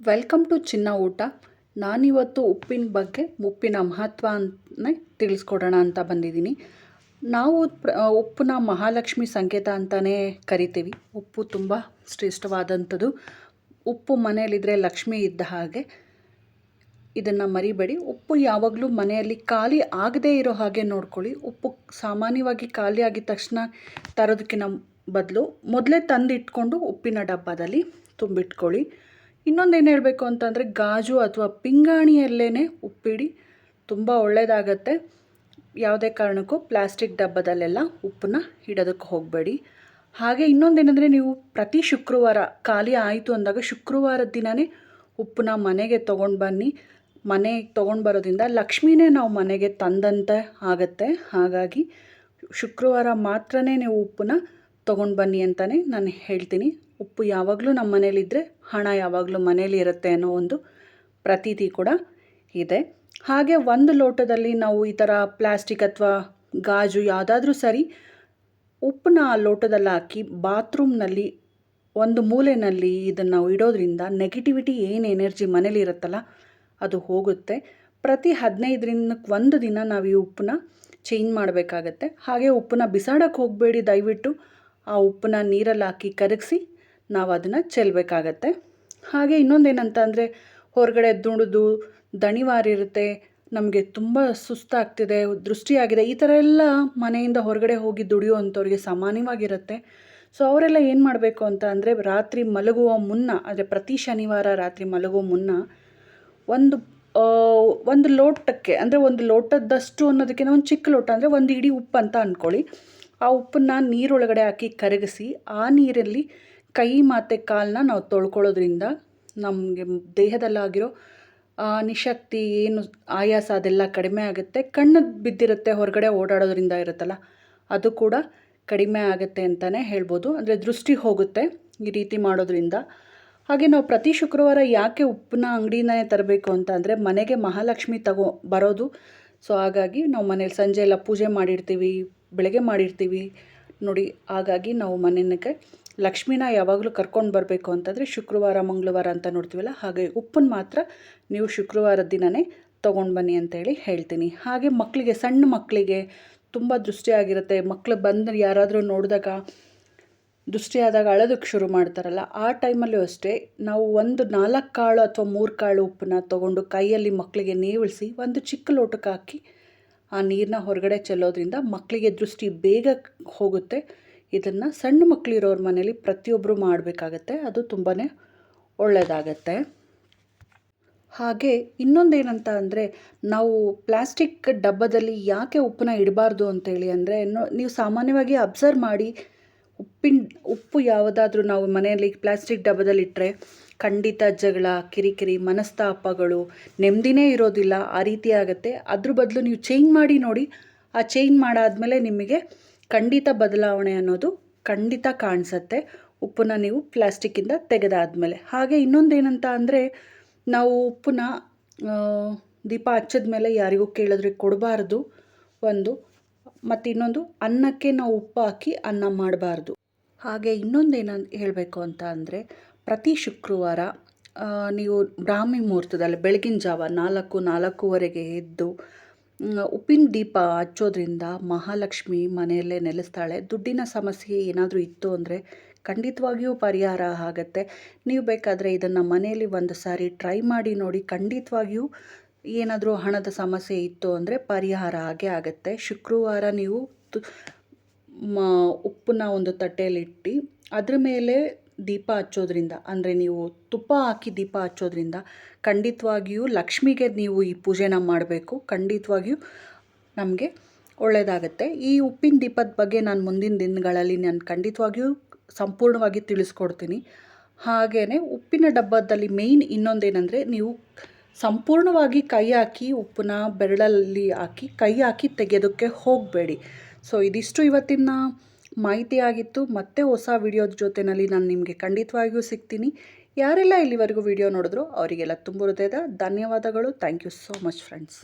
Welcome to ಚಿನ್ನ ಊಟ. ನಾನಿವತ್ತು ಉಪ್ಪಿನ ಮಹತ್ವನೇ ತಿಳಿಸ್ಕೊಡೋಣ ಅಂತ ಬಂದಿದ್ದೀನಿ. ನಾವು ಉಪ್ಪನ್ನ ಮಹಾಲಕ್ಷ್ಮಿ ಸಂಕೇತ ಅಂತಲೇ ಕರಿತೀವಿ. ಉಪ್ಪು ತುಂಬ ಶ್ರೇಷ್ಠವಾದಂಥದ್ದು. ಉಪ್ಪು ಮನೆಯಲ್ಲಿದ್ದರೆ ಲಕ್ಷ್ಮಿ ಇದ್ದ ಹಾಗೆ. ಇದನ್ನು ಮರಿಬೇಡಿ. ಉಪ್ಪು ಯಾವಾಗಲೂ ಮನೆಯಲ್ಲಿ ಖಾಲಿ ಆಗದೇ ಇರೋ ಹಾಗೆ ನೋಡ್ಕೊಳ್ಳಿ. ಉಪ್ಪು ಸಾಮಾನ್ಯವಾಗಿ ಖಾಲಿ ಆಗಿದ ತಕ್ಷಣ ತರೋದಕ್ಕಿಂತ ಬದಲು ಮೊದಲೇ ತಂದಿಟ್ಕೊಂಡು ಉಪ್ಪಿನ ಡಬ್ಬದಲ್ಲಿ ತುಂಬಿಟ್ಕೊಳ್ಳಿ. ಇನ್ನೊಂದೇನು ಹೇಳಬೇಕು ಅಂತಂದರೆ, ಗಾಜು ಅಥವಾ ಪಿಂಗಾಣಿಯಲ್ಲೇ ಉಪ್ಪಿಡಿ, ತುಂಬ ಒಳ್ಳೆಯದಾಗತ್ತೆ. ಯಾವುದೇ ಕಾರಣಕ್ಕೂ ಪ್ಲಾಸ್ಟಿಕ್ ಡಬ್ಬದಲ್ಲೆಲ್ಲ ಉಪ್ಪನ್ನ ಇಡೋದಕ್ಕೆ ಹೋಗಬೇಡಿ. ಹಾಗೆ ಇನ್ನೊಂದೇನೆಂದರೆ, ನೀವು ಪ್ರತಿ ಶುಕ್ರವಾರ ಖಾಲಿ ಆಯಿತು ಅಂದಾಗ ಶುಕ್ರವಾರದ ದಿನವೇ ಉಪ್ಪನ್ನ ಮನೆಗೆ ತೊಗೊಂಡು ಬನ್ನಿ. ಮನೆಗೆ ತೊಗೊಂಡು ಬರೋದ್ರಿಂದ ಲಕ್ಷ್ಮಿನೇ ನಾವು ಮನೆಗೆ ತಂದಂತೆ ಆಗುತ್ತೆ. ಹಾಗಾಗಿ ಶುಕ್ರವಾರ ಮಾತ್ರನೇ ನೀವು ಉಪ್ಪನ್ನ ತೊಗೊಂಡು ಬನ್ನಿ ಅಂತಲೇ ನಾನು ಹೇಳ್ತೀನಿ. ಉಪ್ಪು ಯಾವಾಗಲೂ ನಮ್ಮ ಮನೇಲಿದ್ದರೆ ಹಣ ಯಾವಾಗಲೂ ಮನೇಲಿ ಇರುತ್ತೆ ಅನ್ನೋ ಒಂದು ಪ್ರತೀತಿ ಕೂಡ ಇದೆ. ಹಾಗೆ ಒಂದು ಲೋಟದಲ್ಲಿ ನಾವು ಈ ಥರ ಪ್ಲಾಸ್ಟಿಕ್ ಅಥವಾ ಗಾಜು ಯಾವುದಾದ್ರೂ ಸರಿ ಉಪ್ಪನ್ನ ಆ ಲೋಟದಲ್ಲಿ ಹಾಕಿ ಬಾತ್ರೂಮ್ನಲ್ಲಿ ಒಂದು ಮೂಲೆಯಲ್ಲಿ ಇದನ್ನು ನಾವು ಇಡೋದ್ರಿಂದ ನೆಗೆಟಿವಿಟಿ ಏನು ಎನರ್ಜಿ ಮನೇಲಿ ಇರುತ್ತಲ್ಲ ಅದು ಹೋಗುತ್ತೆ. ಪ್ರತಿ 15 ದಿನಕ್ಕೆ ಒಂದು ದಿನ ನಾವು ಈ ಉಪ್ಪನ್ನ ಚೇಂಜ್ ಮಾಡಬೇಕಾಗತ್ತೆ. ಹಾಗೆ ಉಪ್ಪನ್ನ ಬಿಸಾಡೋಕ್ಕೆ ಹೋಗಬೇಡಿ. ದಯವಿಟ್ಟು ಆ ಉಪ್ಪನ್ನ ನೀರಲ್ಲಿ ಹಾಕಿ ಕರಗಿಸಿ ನಾವು ಅದನ್ನು ಚೆಲ್ಲಬೇಕಾಗತ್ತೆ. ಹಾಗೆ ಇನ್ನೊಂದೇನಂತ ಅಂದರೆ, ಹೊರಗಡೆ ದುಡಿದು ದಣಿವಾರಿರುತ್ತೆ, ನಮಗೆ ತುಂಬ ಸುಸ್ತಾಗ್ತಿದೆ, ದೃಷ್ಟಿಯಾಗಿದೆ, ಈ ಥರ ಎಲ್ಲ ಮನೆಯಿಂದ ಹೊರಗಡೆ ಹೋಗಿ ದುಡಿಯುವಂಥವ್ರಿಗೆ ಸಾಮಾನ್ಯವಾಗಿರುತ್ತೆ. ಸೊ ಅವರೆಲ್ಲ ಏನು ಮಾಡಬೇಕು ಅಂತ ಅಂದರೆ, ರಾತ್ರಿ ಮಲಗುವ ಮುನ್ನ, ಅಂದರೆ ಪ್ರತಿ ಶನಿವಾರ ರಾತ್ರಿ ಮಲಗುವ ಮುನ್ನ ಒಂದು ಲೋಟಕ್ಕೆ, ಅಂದರೆ ಒಂದು ಲೋಟದಷ್ಟು ಅನ್ನೋದಕ್ಕಿಂತ ಒಂದು ಚಿಕ್ಕ ಲೋಟ, ಅಂದರೆ ಒಂದು ಇಡೀ ಉಪ್ಪು ಅಂತ ಅಂದ್ಕೊಳ್ಳಿ. ಆ ಉಪ್ಪನ್ನು ನೀರೊಳಗಡೆ ಹಾಕಿ ಕರಗಿಸಿ ಆ ನೀರಲ್ಲಿ ಕೈ ಮತ್ತು ಕಾಲನ್ನ ನಾವು ತೊಳ್ಕೊಳ್ಳೋದ್ರಿಂದ ನಮಗೆ ದೇಹದಲ್ಲಾಗಿರೋ ನಿಶಕ್ತಿ, ಏನು ಆಯಾಸ, ಅದೆಲ್ಲ ಕಡಿಮೆ ಆಗುತ್ತೆ. ಕಣ್ಣು ಬಿದ್ದಿರುತ್ತೆ ಹೊರಗಡೆ ಓಡಾಡೋದ್ರಿಂದ ಇರುತ್ತಲ್ಲ, ಅದು ಕೂಡ ಕಡಿಮೆ ಆಗುತ್ತೆ ಅಂತಲೇ ಹೇಳ್ಬೋದು. ಅಂದರೆ ದೃಷ್ಟಿ ಹೋಗುತ್ತೆ ಈ ರೀತಿ ಮಾಡೋದ್ರಿಂದ. ಹಾಗೆ ನಾವು ಪ್ರತಿ ಶುಕ್ರವಾರ ಯಾಕೆ ಉಪ್ಪನ್ನ ಅಂಗಡಿಯಿಂದನೇ ತರಬೇಕು ಅಂತ ಅಂದರೆ, ಮನೆಗೆ ಮಹಾಲಕ್ಷ್ಮಿ ಬರೋದು. ಸೊ ಹಾಗಾಗಿ ನಾವು ಮನೇಲಿ ಸಂಜೆ ಎಲ್ಲ ಪೂಜೆ ಮಾಡಿರ್ತೀವಿ, ಬೆಳಗ್ಗೆ ಮಾಡಿರ್ತೀವಿ ನೋಡಿ. ಹಾಗಾಗಿ ನಾವು ಮನೆಗೆ ಲಕ್ಷ್ಮಿನ ಯಾವಾಗಲೂ ಕರ್ಕೊಂಡು ಬರಬೇಕು ಅಂತಂದರೆ ಶುಕ್ರವಾರ ಮಂಗಳವಾರ ಅಂತ ನೋಡ್ತೀವಲ್ಲ, ಹಾಗೆ ಉಪ್ಪನ್ನು ಮಾತ್ರ ನೀವು ಶುಕ್ರವಾರದ ದಿನವೇ ತೊಗೊಂಡು ಬನ್ನಿ ಅಂತೇಳಿ ಹೇಳ್ತೀನಿ. ಹಾಗೆ ಮಕ್ಕಳಿಗೆ, ಸಣ್ಣ ಮಕ್ಕಳಿಗೆ ತುಂಬ ದೃಷ್ಟಿಯಾಗಿರುತ್ತೆ. ಮಕ್ಕಳು ಬಂದು ಯಾರಾದರೂ ನೋಡಿದಾಗ ದೃಷ್ಟಿಯಾದಾಗ ಅಳೋದಕ್ಕೆ ಶುರು ಮಾಡ್ತಾರಲ್ಲ, ಆ ಟೈಮಲ್ಲೂ ಅಷ್ಟೇ ನಾವು ಒಂದು 4 ಕಾಳು ಅಥವಾ 3 ಕಾಳು ಉಪ್ಪನ್ನ ತೊಗೊಂಡು ಕೈಯಲ್ಲಿ ಮಕ್ಕಳಿಗೆ ನೇವಳಿಸಿ ಒಂದು ಚಿಕ್ಕ ಲೋಟಕ್ಕೆ ಹಾಕಿ ಆ ನೀರನ್ನ ಹೊರಗಡೆ ಚೆಲ್ಲೋದ್ರಿಂದ ಮಕ್ಕಳಿಗೆ ದೃಷ್ಟಿ ಬೇಗ ಹೋಗುತ್ತೆ. ಇದನ್ನು ಸಣ್ಣ ಮಕ್ಕಳಿರೋರ ಮನೇಲಿ ಪ್ರತಿಯೊಬ್ಬರು ಮಾಡಬೇಕಾಗತ್ತೆ. ಅದು ತುಂಬಾ ಒಳ್ಳೆಯದಾಗತ್ತೆ. ಹಾಗೆ ಇನ್ನೊಂದೇನಂತ ಅಂದರೆ, ನಾವು ಪ್ಲಾಸ್ಟಿಕ್ ಡಬ್ಬದಲ್ಲಿ ಯಾಕೆ ಉಪ್ಪನ್ನ ಇಡಬಾರ್ದು ಅಂತೇಳಿ ಅಂದರೆ, ನೀವು ಸಾಮಾನ್ಯವಾಗಿ ಅಬ್ಸರ್ವ್ ಮಾಡಿ, ಉಪ್ಪು ಯಾವುದಾದ್ರೂ ನಾವು ಮನೆಯಲ್ಲಿ ಪ್ಲಾಸ್ಟಿಕ್ ಡಬ್ಬದಲ್ಲಿಟ್ಟರೆ ಖಂಡಿತ ಜಗಳ, ಕಿರಿಕಿರಿ, ಮನಸ್ತಾಪಗಳು, ನೆಮ್ಮದಿನೇ ಇರೋದಿಲ್ಲ, ಆ ರೀತಿ ಆಗುತ್ತೆ. ಅದ್ರ ಬದಲು ನೀವು ಚೇಂಜ್ ಮಾಡಿ ನೋಡಿ. ಆ ಚೇಂಜ್ ಮಾಡಾದಮೇಲೆ ನಿಮಗೆ ಖಂಡಿತ ಬದಲಾವಣೆ ಅನ್ನೋದು ಖಂಡಿತ ಕಾಣಿಸುತ್ತೆ, ಉಪ್ಪನ್ನ ನೀವು ಪ್ಲಾಸ್ಟಿಕ್ಕಿಂದ ತೆಗೆದಾದ್ಮೇಲೆ. ಹಾಗೆ ಇನ್ನೊಂದೇನಂತ ಅಂದರೆ, ನಾವು ಉಪ್ಪನ್ನ ದೀಪ ಹಚ್ಚಿದ ಮೇಲೆ ಯಾರಿಗೂ ಕೇಳಿದ್ರೆ ಕೊಡಬಾರ್ದು ಒಂದು. ಮತ್ತು ಇನ್ನೊಂದು, ಅನ್ನಕ್ಕೆ ನಾವು ಉಪ್ಪು ಹಾಕಿ ಅನ್ನ ಮಾಡಬಾರ್ದು. ಹಾಗೆ ಇನ್ನೊಂದೇನು ಹೇಳಬೇಕು ಅಂತ ಅಂದರೆ, ಪ್ರತಿ ಶುಕ್ರವಾರ ನೀವು ಬ್ರಾಹ್ಮಿ ಮುಹೂರ್ತದಲ್ಲಿ ಬೆಳಗಿನ ಜಾವ 4-4:15 ಎದ್ದು ಉಪ್ಪಿನ ದೀಪ ಹಚ್ಚೋದ್ರಿಂದ ಮಹಾಲಕ್ಷ್ಮಿ ಮನೆಯಲ್ಲೇ ನೆಲೆಸ್ತಾಳೆ. ದುಡ್ಡಿನ ಸಮಸ್ಯೆ ಏನಾದರೂ ಇತ್ತು ಅಂದರೆ ಖಂಡಿತವಾಗಿಯೂ ಪರಿಹಾರ ಆಗುತ್ತೆ. ನೀವು ಬೇಕಾದರೆ ಇದನ್ನು ಮನೆಯಲ್ಲಿ ಒಂದು ಸಾರಿ ಟ್ರೈ ಮಾಡಿ ನೋಡಿ. ಖಂಡಿತವಾಗಿಯೂ ಏನಾದರೂ ಹಣದ ಸಮಸ್ಯೆ ಇತ್ತು ಅಂದರೆ ಪರಿಹಾರ ಆಗೇ ಆಗುತ್ತೆ. ಶುಕ್ರವಾರ ನೀವು ಉಪ್ಪನ್ನ ಒಂದು ತಟ್ಟೆಯಲ್ಲಿಟ್ಟು ಅದ್ರ ಮೇಲೆ ದೀಪ ಹಚ್ಚೋದ್ರಿಂದ, ಅಂದರೆ ನೀವು ತುಪ್ಪ ಹಾಕಿ ದೀಪ ಹಚ್ಚೋದ್ರಿಂದ ಖಂಡಿತವಾಗಿಯೂ ಲಕ್ಷ್ಮಿಗೆ ನೀವು ಈ ಪೂಜೆನ ಮಾಡಬೇಕು. ಖಂಡಿತವಾಗಿಯೂ ನಮಗೆ ಒಳ್ಳೆಯದಾಗತ್ತೆ. ಈ ಉಪ್ಪಿನ ದೀಪದ ಬಗ್ಗೆ ನಾನು ಮುಂದಿನ ದಿನಗಳಲ್ಲಿ ಖಂಡಿತವಾಗಿಯೂ ಸಂಪೂರ್ಣವಾಗಿ ತಿಳಿಸ್ಕೊಡ್ತೀನಿ. ಹಾಗೆಯೇ ಉಪ್ಪಿನ ಡಬ್ಬದಲ್ಲಿ ಮೇಯ್ನ್ ಇನ್ನೊಂದೇನೆಂದರೆ, ನೀವು ಸಂಪೂರ್ಣವಾಗಿ ಕೈ ಹಾಕಿ ಉಪ್ಪನ್ನ ಬೆರಳಲ್ಲಿ ಹಾಕಿ ಕೈ ಹಾಕಿ ತೆಗೆಯೋದಕ್ಕೆ ಹೋಗಬೇಡಿ. ಸೊ ಇದಿಷ್ಟು ಇವತ್ತಿನ ಮಾಹಿತಿ ಆಗಿತ್ತು. ಮತ್ತೆ ಹೊಸ ವಿಡಿಯೋದ ಜೊತೆಯಲ್ಲಿ ನಾನು ನಿಮಗೆ ಖಂಡಿತವಾಗಿಯೂ ಸಿಗ್ತೀನಿ. ಯಾರೆಲ್ಲ ಇಲ್ಲಿವರೆಗೂ ವಿಡಿಯೋ ನೋಡಿದ್ರು ಅವರಿಗೆಲ್ಲ ತುಂಬ ಹೃದಯದ ಧನ್ಯವಾದಗಳು. Thank you so much friends.